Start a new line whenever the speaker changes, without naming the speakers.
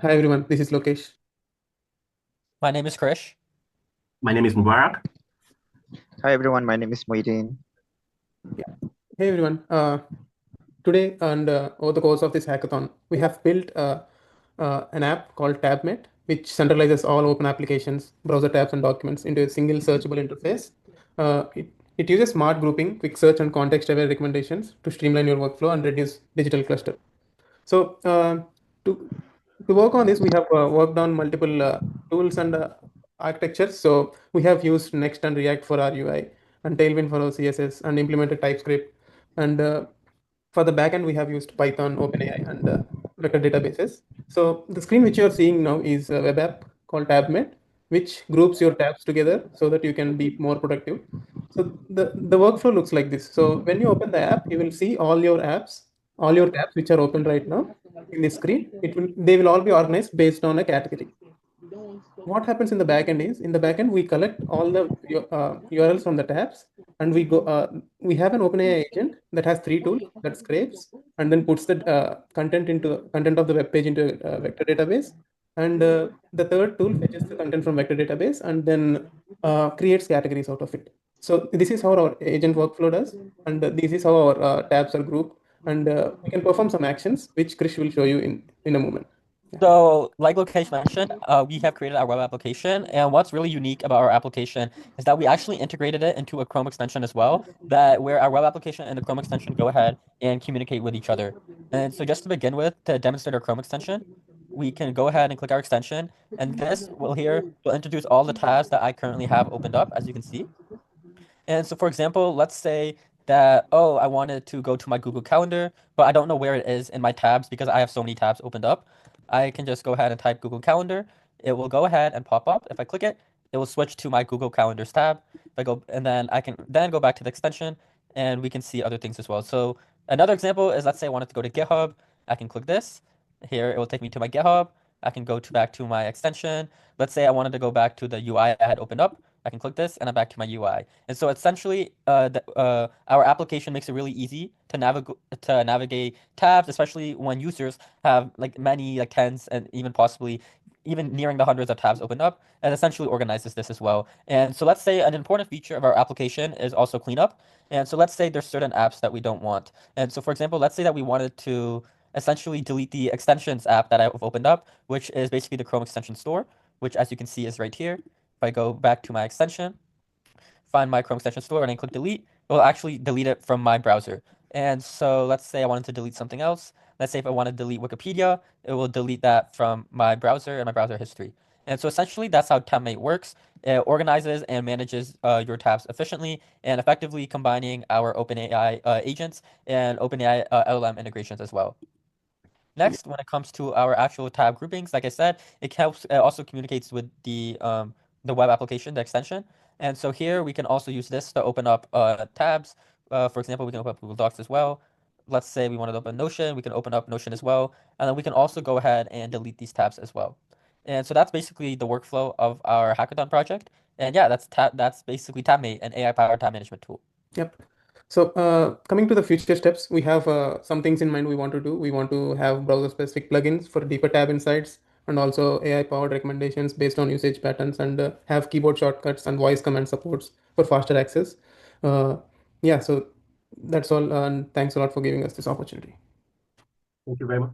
Hi everyone, this is Lokesh.
My name is Krish.
My name is Mubarak.
Hi everyone, my name is Moideen.
Yeah. Hey everyone. Today and over the course of this hackathon, we have built an app called TabMate, which centralizes all open applications, browser tabs, and documents into a single searchable interface. It uses smart grouping, quick search, and context-aware recommendations to streamline your workflow and reduce digital cluster. So to to work on this, we have worked on multiple tools and architectures. So we have used Next and React for our UI and Tailwind for our CSS and implemented TypeScript. And for the backend, we have used Python, OpenAI, and vector databases. So the screen which you are seeing now is a web app called TabMate, which groups your tabs together so that you can be more productive. So the workflow looks like this. So when you open the app, you will see all your apps, all your tabs which are open right now in the screen. They will all be organized based on a category. What happens in the backend is in the backend we collect all the URLs from the tabs, and we have an OpenAI agent that has three tools that scrapes and then puts the content of the web page into a vector database, and the third tool fetches the content from vector database and then creates categories out of it. So this is how our agent workflow does, and this is how our tabs are grouped, and we can perform some actions which Krish will show you in a moment.
So, like Lokesh mentioned, we have created our web application, and what's really unique about our application is that we actually integrated it into a Chrome extension as well, that where our web application and the Chrome extension go ahead and communicate with each other. And so just to begin with, to demonstrate our Chrome extension, we can go ahead and click our extension, and this will introduce all the tabs that I currently have opened up, as you can see. And so, for example, let's say that, oh, I wanted to go to my Google Calendar, but I don't know where it is in my tabs because I have so many tabs opened up. I can just go ahead and type Google Calendar. It will go ahead and pop up. If I click it, it will switch to my Google Calendars tab. If I go, and then I can then go back to the extension and we can see other things as well. So another example is, let's say I wanted to go to GitHub. I can click this. Here, it will take me to my GitHub. I can go back to my extension. Let's say I wanted to go back to the UI I had opened up. I can click this and I'm back to my UI. And so essentially, our application makes it really easy to navigate tabs, especially when users have like many, like tens and even possibly even nearing the hundreds of tabs opened up, and essentially organizes this as well. And so let's say an important feature of our application is also cleanup. And so let's say there's certain apps that we don't want. And so for example, let's say that we wanted to essentially delete the extensions app that I've opened up, which is basically the Chrome extension store, which as you can see is right here. If I go back to my extension, find my Chrome extension store, and then click delete, it will actually delete it from my browser. And so let's say I wanted to delete something else. Let's say if I want to delete Wikipedia, it will delete that from my browser and my browser history. And so essentially, that's how TabMate works. It organizes and manages your tabs efficiently and effectively, combining our OpenAI agents and OpenAI LLM integrations as well. Next, when it comes to our actual tab groupings, like I said, it also communicates with the web application, the extension. And so here we can also use this to open up tabs. For example, we can open up Google Docs as well. Let's say we want to open Notion, we can open up Notion as well. And then we can also go ahead and delete these tabs as well. And so that's basically the workflow of our hackathon project. And yeah, that's basically TabMate, an AI-powered tab management tool.
Yep. So coming to the future steps, we have some things in mind we want to do. We want to have browser-specific plugins for deeper tab insights and also AI-powered recommendations based on usage patterns, and have keyboard shortcuts and voice command supports for faster access. Uh, yeah, so that's all. And thanks a lot for giving us this opportunity.
Thank you very much.